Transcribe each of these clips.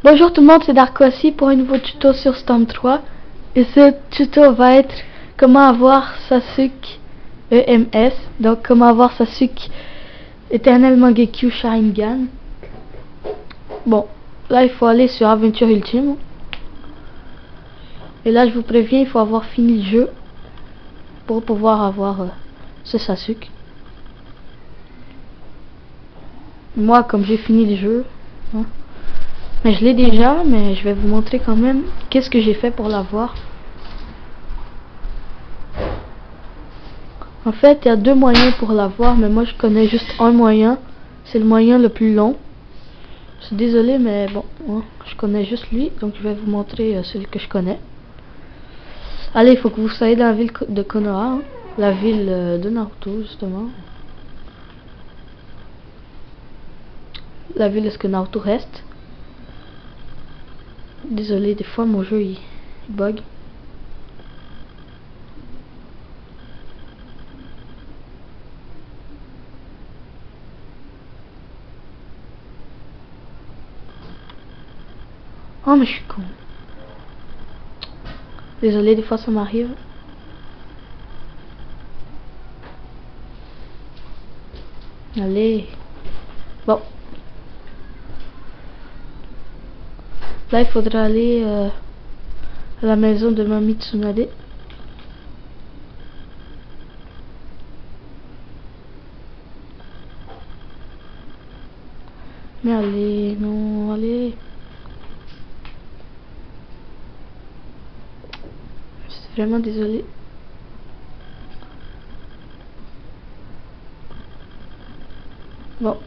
Bonjour tout le monde, c'est Darko ici pour un nouveau tuto sur Storm 3. Et ce tuto va être comment avoir Sasuke EMS. Donc comment avoir Sasuke éternellement Gekyou Sharingan. Bon, là il faut aller sur Aventure Ultime. Et là je vous préviens, il faut avoir fini le jeu pour pouvoir avoir ce Sasuke. Moi comme j'ai fini le jeu, hein, mais je l'ai déjà, mais je vais vous montrer quand même qu'est-ce que j'ai fait pour l'avoir. En fait, il y a deux moyens pour l'avoir, mais moi je connais juste un moyen. C'est le moyen le plus long. Je suis désolé, mais bon, hein, je connais juste lui, donc je vais vous montrer celui que je connais. Allez, il faut que vous soyez dans la ville de Konoha, hein, la ville de Naruto justement. La ville où est-ce que Naruto reste. Désolé, des fois mon jeu il bug. Oh mais je suis con. Désolé, des fois ça m'arrive. Allez. Bon. Là il faudra aller à la maison de Mamie Tsunade. Mais allez, non, allez. Je suis vraiment désolé. Bon.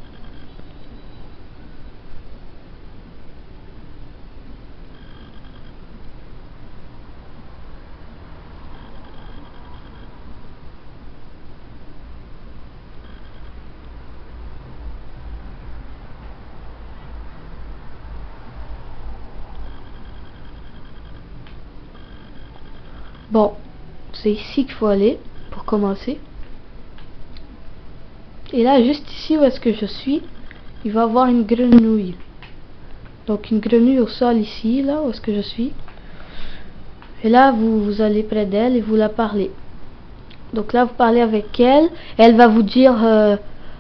Bon, c'est ici qu'il faut aller pour commencer. Et là, juste ici où est-ce que je suis, il va y avoir une grenouille. Donc une grenouille au sol ici, là où est-ce que je suis. Et là, vous allez près d'elle et vous la parlez. Donc là, vous parlez avec elle. Elle va vous dire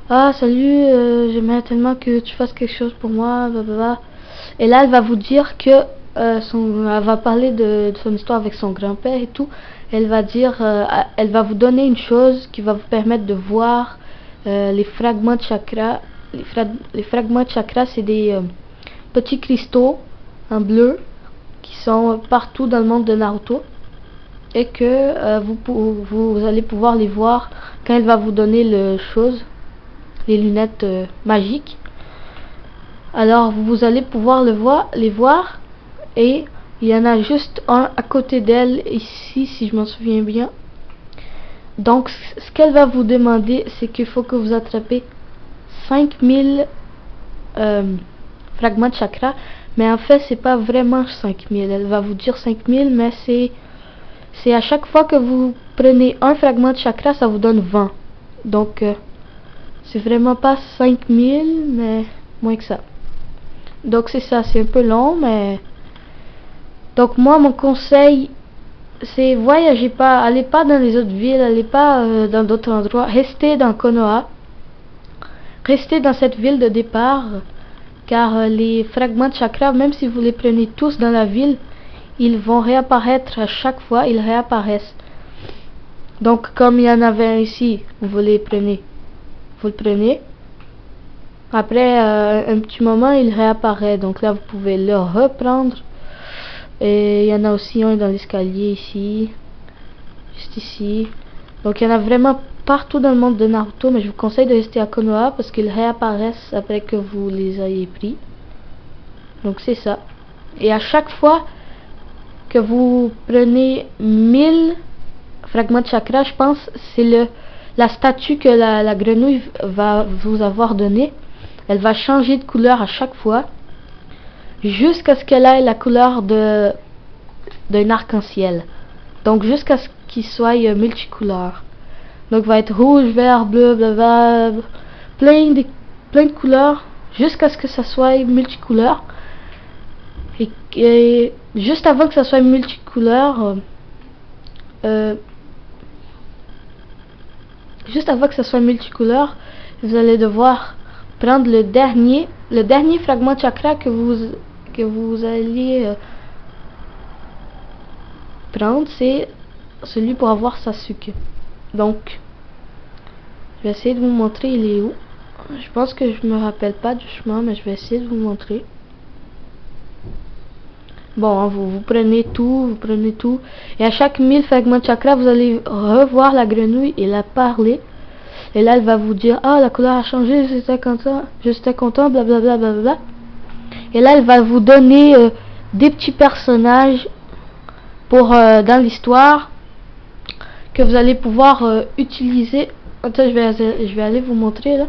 ah, salut, j'aimerais tellement que tu fasses quelque chose pour moi, blablabla. Et là, elle va vous dire que elle va parler de son histoire avec son grand-père et tout. Elle va dire, elle va vous donner une chose qui va vous permettre de voir les fragments de chakra. Les fragments de chakra, c'est des petits cristaux en bleu qui sont partout dans le monde de Naruto. Et que vous allez pouvoir les voir quand elle va vous donner les lunettes magiques. Alors vous allez pouvoir les voir, et il y en a juste un à côté d'elle ici, si je m'en souviens bien. Donc ce qu'elle va vous demander, c'est qu'il faut que vous attrapez 5000 fragments de chakra, mais en fait c'est pas vraiment 5000. Elle va vous dire 5000, mais c'est à chaque fois que vous prenez un fragment de chakra, ça vous donne 20. Donc c'est vraiment pas 5000, mais moins que ça. Donc c'est ça, c'est un peu long, mais donc moi mon conseil c'est voyagez pas, allez pas dans les autres villes, allez pas dans d'autres endroits, restez dans Konoha, restez dans cette ville de départ, car les fragments de chakra, même si vous les prenez tous dans la ville, ils vont réapparaître à chaque fois, ils réapparaissent. Donc comme il y en avait un ici, vous le prenez. Après un petit moment, il réapparaît. Donc là, vous pouvez le reprendre. Et il y en a aussi un dans l'escalier ici, juste ici. Donc il y en a vraiment partout dans le monde de Naruto, mais je vous conseille de rester à Konoha parce qu'ils réapparaissent après que vous les ayez pris. Donc c'est ça. Et à chaque fois que vous prenez 1000 fragments de chakra, je pense, c'est la statue que la grenouille va vous avoir donnée. Elle va changer de couleur à chaque fois, jusqu'à ce qu'elle ait la couleur d'un arc-en-ciel. Donc jusqu'à ce qu'il soit multicouleur. Donc va être rouge, vert, bleu, blablabla, plein de couleurs, jusqu'à ce que ça soit multicouleur. Et juste avant que ça soit multicouleur, vous allez devoir prendre le dernier fragment de chakra que vous allez prendre, c'est celui pour avoir Sasuke. Donc je vais essayer de vous montrer il est où. Je pense que je me rappelle pas du chemin, mais je vais essayer de vous montrer. Bon, vous prenez tout, et à chaque 1000 fragments de chakra, vous allez revoir la grenouille et la parler. Et là, elle va vous dire, ah, la couleur a changé, j'étais content, blablabla, blablabla. Et là, elle va vous donner des petits personnages pour dans l'histoire que vous allez pouvoir utiliser. Attends, je vais aller vous montrer là.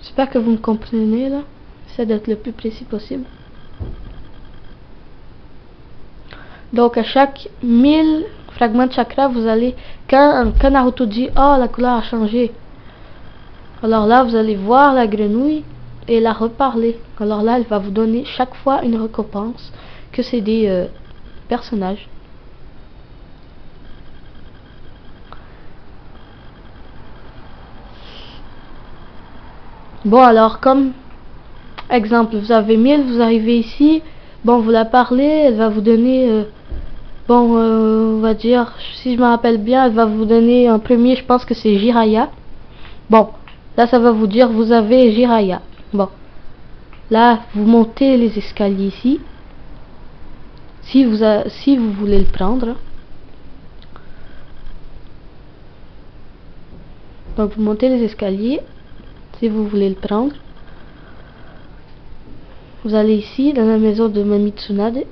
J'espère que vous me comprenez là. J'essaie d'être le plus précis possible. Donc à chaque 1000 fragments de chakra, vous allez, quand Naruto dit oh la couleur a changé, alors là vous allez voir la grenouille et la reparler. Alors là elle va vous donner chaque fois une récompense, que c'est des personnages. Bon alors comme exemple, vous avez 1000, vous arrivez ici, bon vous la parlez, elle va vous donner on va dire, si je me rappelle bien, elle va vous donner un premier, je pense que c'est Jiraiya. Bon, là ça va vous dire vous avez Jiraiya. Bon, là vous montez les escaliers ici, si vous voulez le prendre. Donc vous montez les escaliers si vous voulez le prendre. Vous allez ici dans la maison de Mami Tsunade.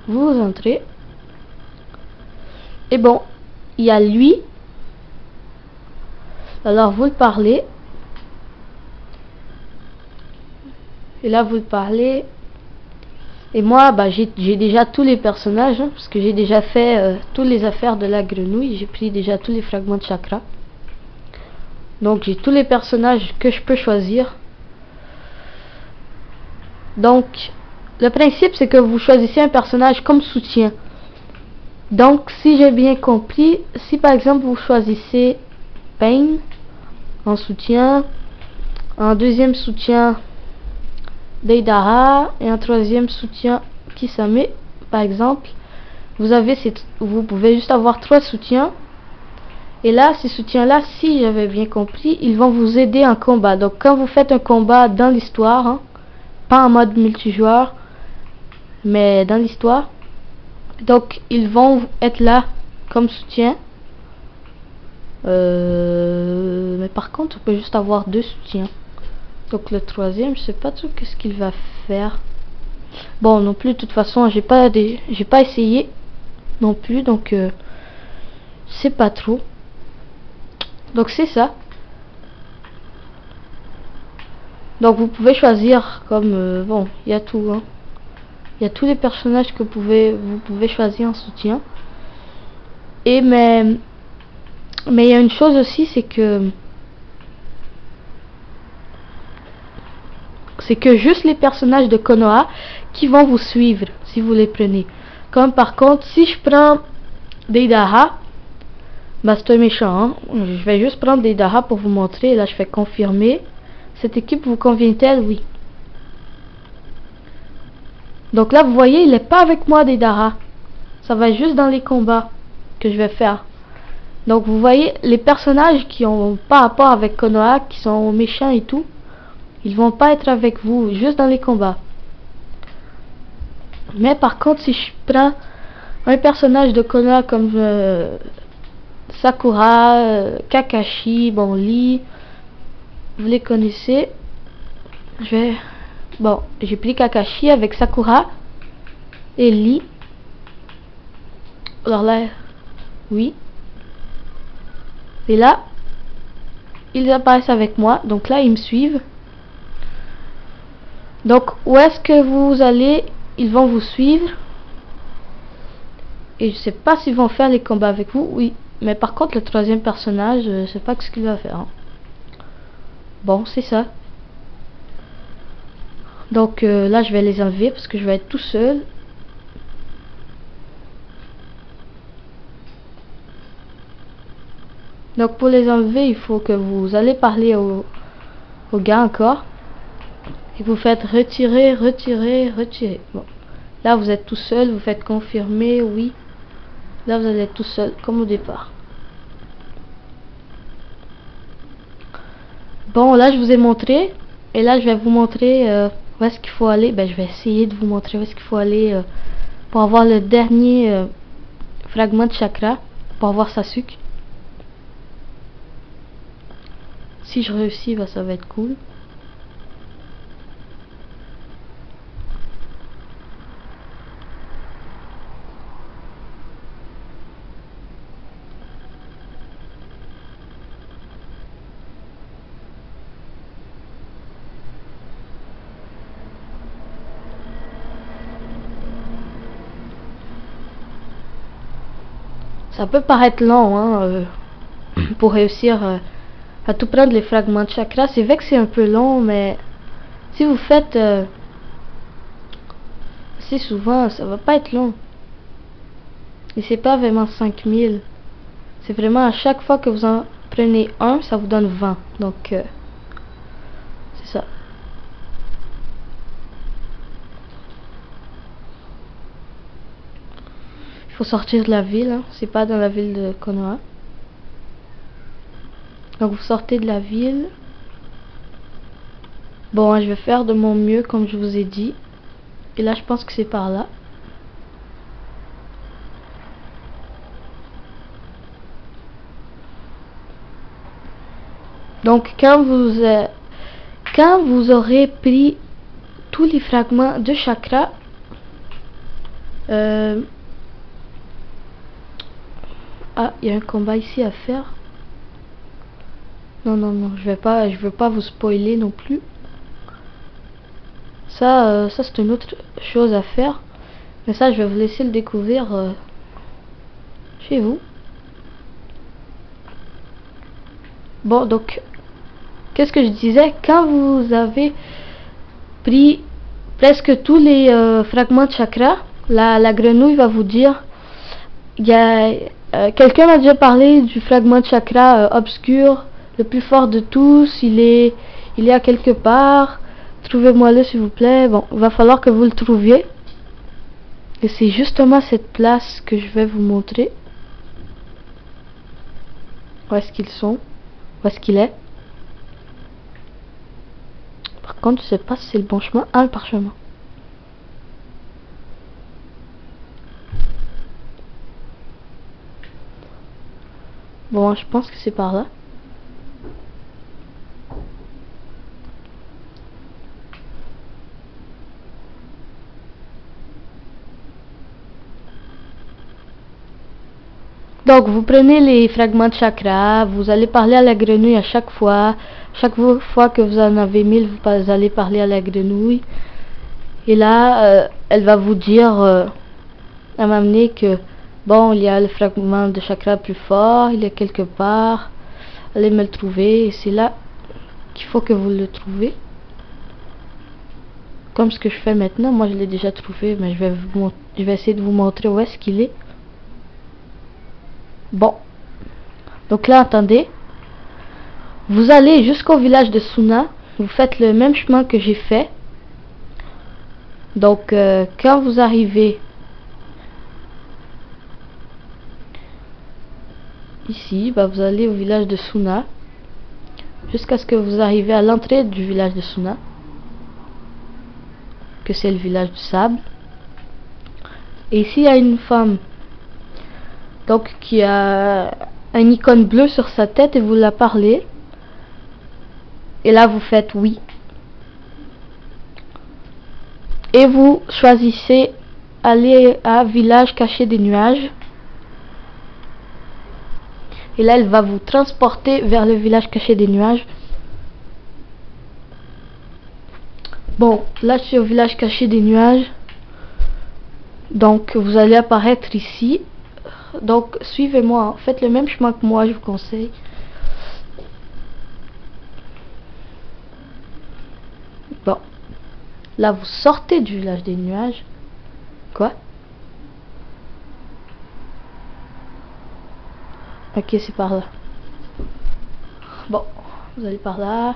Vous entrez. Et bon, il y a lui. Alors vous le parlez. Et là vous le parlez. Et moi, bah, j'ai déjà tous les personnages, hein, parce que j'ai déjà fait toutes les affaires de la grenouille. J'ai pris déjà tous les fragments de chakra. Donc j'ai tous les personnages que je peux choisir. Donc le principe c'est que vous choisissez un personnage comme soutien. Donc si j'ai bien compris, si par exemple vous choisissez Pain en soutien, en deuxième soutien Deidara et en troisième soutien Kisame par exemple, vous pouvez juste avoir 3 soutiens. Et là, ces soutiens-là, si j'avais bien compris, ils vont vous aider en combat. Donc quand vous faites un combat dans l'histoire, hein, pas en mode multijoueur, mais dans l'histoire, donc ils vont être là comme soutien. Mais par contre, on peut juste avoir 2 soutiens. Donc le troisième, je sais pas trop qu'est-ce qu'il va faire. Bon, non plus, de toute façon, j'ai pas essayé non plus, donc je sais pas trop. Donc c'est ça. Donc vous pouvez choisir comme bon, il y a tout, hein. Il y a tous les personnages que vous pouvez choisir en soutien. Et mais il y a une chose aussi, c'est que juste les personnages de Konoha qui vont vous suivre si vous les prenez. Comme par contre, si je prends Deidara, bah c'est un méchant, hein. Je vais juste prendre Deidara pour vous montrer. Là je fais confirmer. Cette équipe vous convient-elle? Oui. Donc là vous voyez, il n'est pas avec moi Deidara. Ça va juste dans les combats que je vais faire. Donc vous voyez, les personnages qui ont pas rapport avec Konoha, qui sont méchants et tout, ils vont pas être avec vous, juste dans les combats. Mais par contre, si je prends un personnage de Konoha comme Sakura, Kakashi, bon, Lee, vous les connaissez. Bon, j'ai pris Kakashi avec Sakura et Lee. Alors là, oui. Et là, ils apparaissent avec moi. Donc là, ils me suivent. Donc, où est-ce que vous allez? Ils vont vous suivre. Et je sais pas s'ils vont faire les combats avec vous. Oui, Mais par contre, le troisième personnage, je sais pas ce qu'il va faire. Hein. Bon, c'est ça. Donc là, je vais les enlever parce que je vais être tout seul. Donc pour les enlever, il faut que vous allez parler au gars encore. Et vous faites retirer, retirer, retirer. Bon. Là, vous êtes tout seul, vous faites confirmer, oui. Là, vous allez être tout seul, comme au départ. Bon, là, je vous ai montré. Et là, je vais vous montrer où est-ce qu'il faut aller. Ben, je vais essayer de vous montrer où est-ce qu'il faut aller pour avoir le dernier fragment de chakra. Pour avoir Sasuke. Si je réussis, ben, ça va être cool. Ça peut paraître long hein, pour réussir à tout prendre les fragments de chakra. C'est vrai que c'est un peu long, mais si vous faites assez souvent, ça va pas être long. Et c'est pas vraiment 5000. C'est vraiment à chaque fois que vous en prenez un, ça vous donne 20. Donc, c'est ça. Il faut sortir de la ville. Hein. C'est pas dans la ville de Konoha. Donc, vous sortez de la ville. Bon, je vais faire de mon mieux, comme je vous ai dit. Et là, je pense que c'est par là. Donc, quand vous aurez pris tous les fragments de chakra, ah, il y a un combat ici à faire. Non, je veux pas vous spoiler non plus. Ça c'est une autre chose à faire. Mais ça, je vais vous laisser le découvrir chez vous. Bon, donc, qu'est-ce que je disais? Quand vous avez pris presque tous les fragments de chakra, la grenouille va vous dire, il y a quelqu'un m'a déjà parlé du fragment de chakra obscur, le plus fort de tous, il est à quelque part, trouvez-moi-le s'il vous plaît. Bon, il va falloir que vous le trouviez. Et c'est justement cette place que je vais vous montrer. Où est-ce qu'ils sont? Où est-ce qu'il est? Par contre, je sais pas si c'est le bon chemin. Ah, le parchemin. Bon, je pense que c'est par là. Donc, vous prenez les fragments de chakra, vous allez parler à la grenouille à chaque fois. Chaque fois que vous en avez 1000, vous allez parler à la grenouille. Et là, elle va vous dire, à m'amener que, bon, il y a le fragment de chakra plus fort, il est quelque part. Allez me le trouver, et c'est là qu'il faut que vous le trouvez. Comme ce que je fais maintenant, moi je l'ai déjà trouvé, mais je vais essayer de vous montrer où est-ce qu'il est. Bon, donc là, attendez. Vous allez jusqu'au village de Suna. Vous faites le même chemin que j'ai fait. Donc, quand vous arrivez ici, bah, vous allez au village de Suna. Jusqu'à ce que vous arrivez à l'entrée du village de Suna. Que c'est le village du sable. Et ici, il y a une femme. Donc, qui a un icône bleu sur sa tête et vous la parlez. Et là, vous faites oui. Et vous choisissez aller à village caché des nuages. Et là, elle va vous transporter vers le village caché des nuages. Bon, là, je suis au village caché des nuages. Donc, vous allez apparaître ici. Donc suivez-moi, hein. Faites le même chemin que moi, je vous conseille. Bon, là vous sortez du village des nuages. Quoi? Ok, c'est par là. Bon, vous allez par là.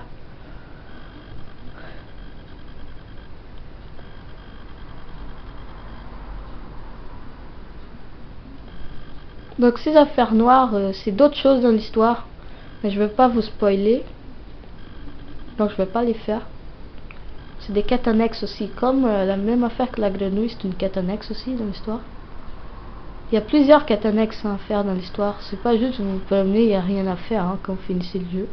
Donc ces affaires noires, c'est d'autres choses dans l'histoire. Mais je veux pas vous spoiler. Donc je vais pas les faire. C'est des quêtes annexes aussi. Comme la même affaire que la grenouille, c'est une quête annexe aussi dans l'histoire. Il y a plusieurs quêtes annexes à faire dans l'histoire. C'est pas juste vous vous promenez, il n'y a rien à faire hein, quand vous finissez le jeu.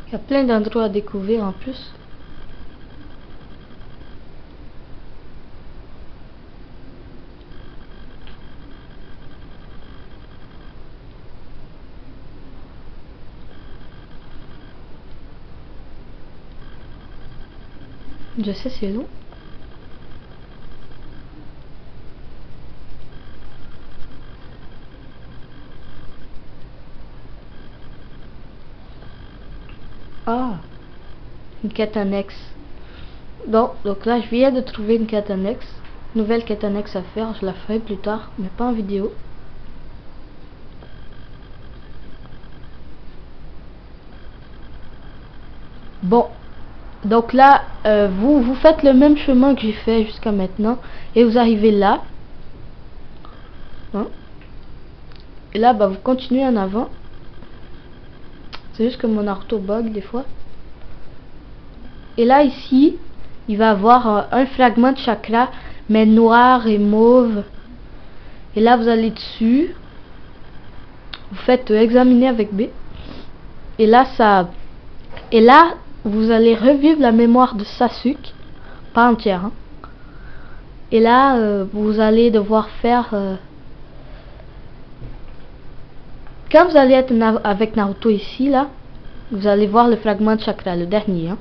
Il y a plein d'endroits à découvrir en plus. Je sais, c'est long. Ah, une quête annexe. Bon, donc là, je viens de trouver une quête annexe. Nouvelle quête annexe à faire. Je la ferai plus tard, mais pas en vidéo. Bon, donc là, vous faites le même chemin que j'ai fait jusqu'à maintenant. Et vous arrivez là. Hein? Et là, bah, vous continuez en avant. C'est juste que mon auto bug des fois. Et là, ici, il va avoir un fragment de chakra, mais noir et mauve. Et là, vous allez dessus. Vous faites examiner avec B. Et là, ça... Et là, vous allez revivre la mémoire de Sasuke. Pas entière, hein. Et là, vous allez devoir faire... Quand vous allez être avec Naruto ici, là, vous allez voir le fragment de chakra, le dernier. Hein.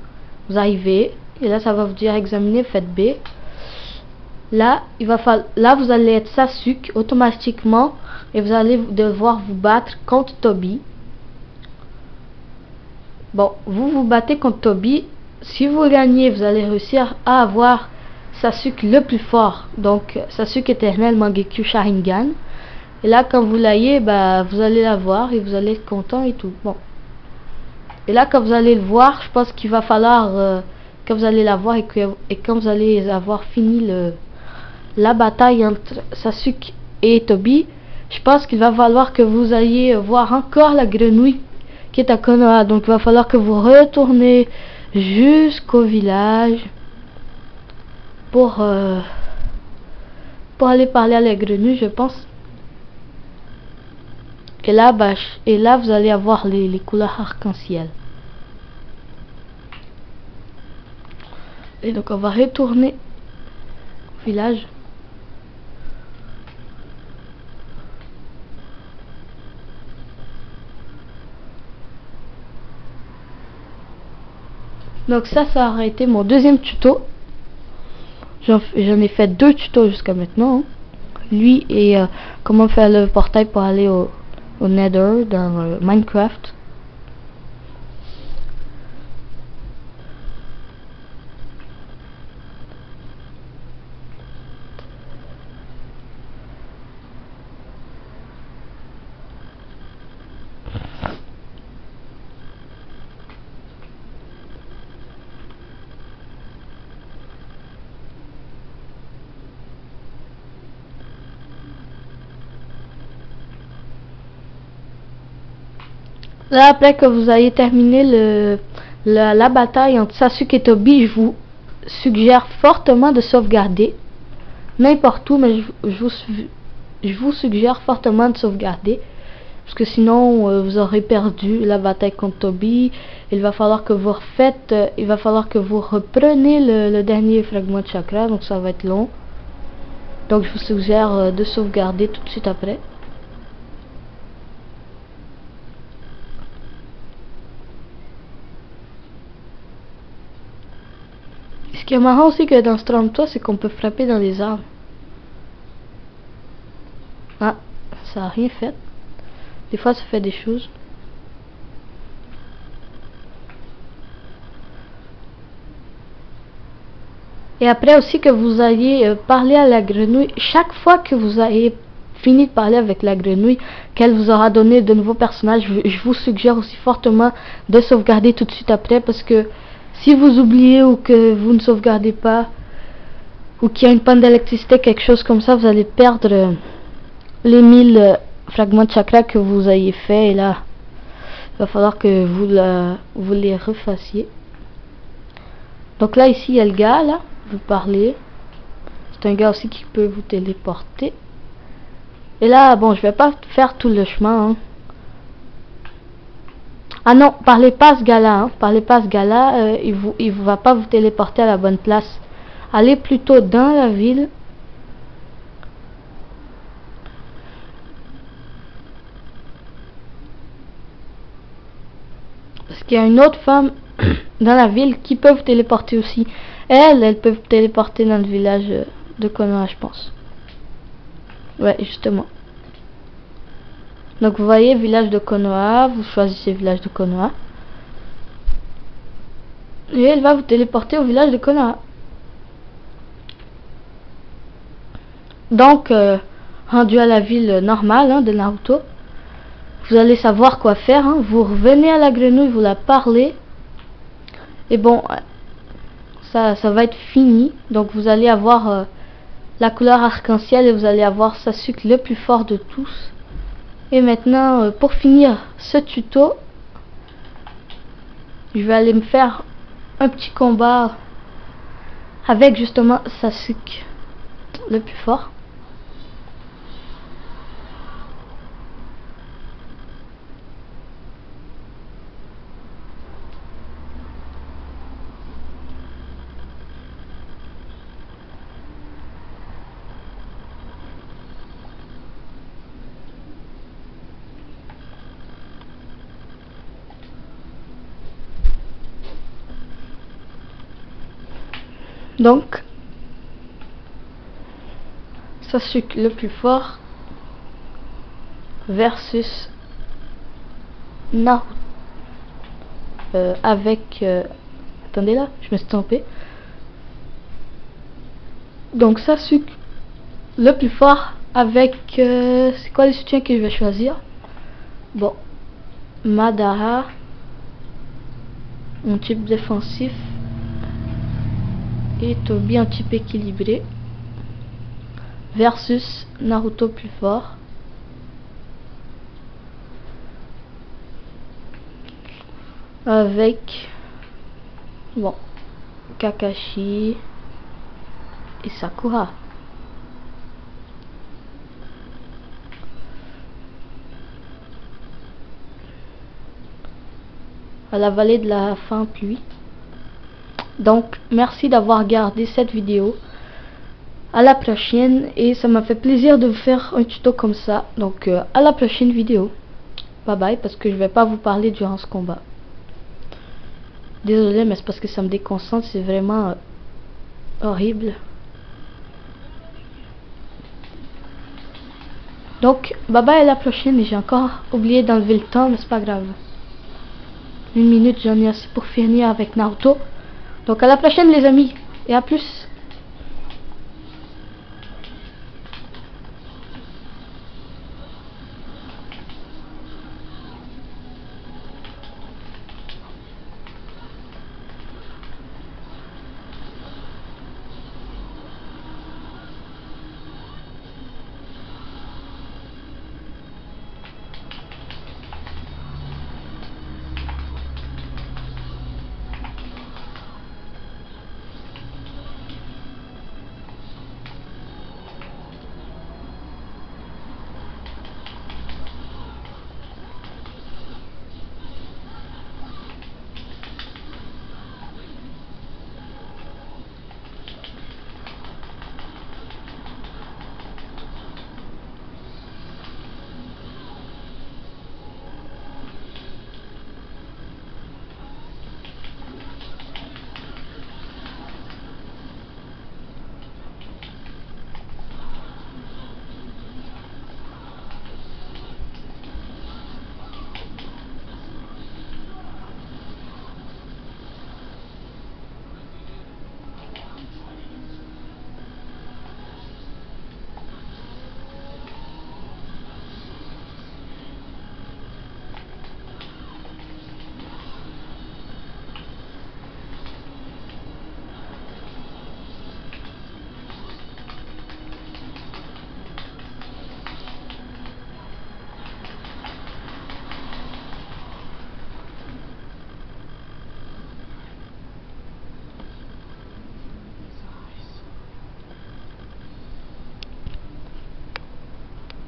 Vous arrivez, et là, ça va vous dire examiner, faites B. Là, là, vous allez être Sasuke automatiquement, et vous allez devoir vous battre contre Tobi. Bon, vous vous battez contre Tobi. Si vous gagnez, vous allez réussir à avoir Sasuke le plus fort. Donc, Sasuke éternel Mangekyou Sharingan. Et là, quand vous l'ayez, bah, vous allez l'avoir et vous allez être content et tout. Bon. Et là, quand vous allez le voir, je pense qu'il va falloir que vous allez l'avoir et quand vous allez avoir fini la bataille entre Sasuke et Tobi, je pense qu'il va falloir que vous alliez voir encore la grenouille qui est à Konoha. Donc, il va falloir que vous retournez jusqu'au village pour aller parler à la grenouille, je pense. Et là, bah, vous allez avoir les couleurs arc-en-ciel. Et donc on va retourner au village. Donc ça aurait été mon deuxième tuto. J'en ai fait 2 tutos jusqu'à maintenant. Hein. Lui et comment faire le portail pour aller au Nether dans Minecraft. Là, après que vous ayez terminé la bataille entre Sasuke et Tobi, je vous suggère fortement de sauvegarder. N'importe où, mais je vous suggère fortement de sauvegarder. Parce que sinon, vous aurez perdu la bataille contre Tobi. Il va falloir que vous refaites, il va falloir que vous repreniez le dernier fragment de chakra. Donc ça va être long. Donc je vous suggère de sauvegarder tout de suite après. qui est marrant aussi que dans Storm 3, c'est qu'on peut frapper dans les arbres. Ah, ça a rien fait. Des fois, ça fait des choses. Et après aussi que vous ayez parlé à la grenouille, chaque fois que vous avez fini de parler avec la grenouille, qu'elle vous aura donné de nouveaux personnages, je vous suggère aussi fortement de sauvegarder tout de suite après, parce que si vous oubliez ou que vous ne sauvegardez pas, ou qu'il y a une panne d'électricité, quelque chose comme ça, vous allez perdre les 1000 fragments de chakra que vous ayez fait, et là, il va falloir que vous les refassiez. Donc là, ici, il y a le gars, là, vous parlez. C'est un gars aussi qui peut vous téléporter. Et là, bon, je vais pas faire tout le chemin, hein. Ah non, parlez pas à ce gars-là, hein. Parlez pas à ce gars-là, il va pas vous téléporter à la bonne place. Allez plutôt dans la ville. Parce qu'il y a une autre femme dans la ville qui peut vous téléporter aussi. Elle peut vous téléporter dans le village de Konoha, je pense. Ouais, justement. Donc vous voyez, village de Konoha, vous choisissez village de Konoha. Et elle va vous téléporter au village de Konoha. Donc, rendu à la ville normale, hein, de Naruto, vous allez savoir quoi faire, hein. Vous revenez à la grenouille, vous la parlez. Et bon, ça va être fini. Donc vous allez avoir la couleur arc-en-ciel et vous allez avoir Sasuke le plus fort de tous. Et maintenant, pour finir ce tuto, je vais aller me faire un petit combat avec justement Sasuke le plus fort. Donc, Sasuke le plus fort versus Naruto avec... attendez là, je me suis trompé. Donc Sasuke le plus fort avec... c'est quoi les soutiens que je vais choisir? Bon, Madara, un type défensif, et Tobi, un type équilibré, versus Naruto plus fort avec, bon, Kakashi et Sakura. À la vallée de la fin pluie. Donc merci d'avoir regardé cette vidéo. À la prochaine, et ça m'a fait plaisir de vous faire un tuto comme ça. Donc à la prochaine vidéo. Bye bye, parce que je vais pas vous parler durant ce combat. Désolé, mais c'est parce que ça me déconcentre, c'est vraiment horrible. Donc bye bye, à la prochaine. Et j'ai encore oublié d'enlever le temps, mais c'est pas grave. 1 minute, j'en ai assez pour finir avec Naruto. Donc à la prochaine les amis, et à plus.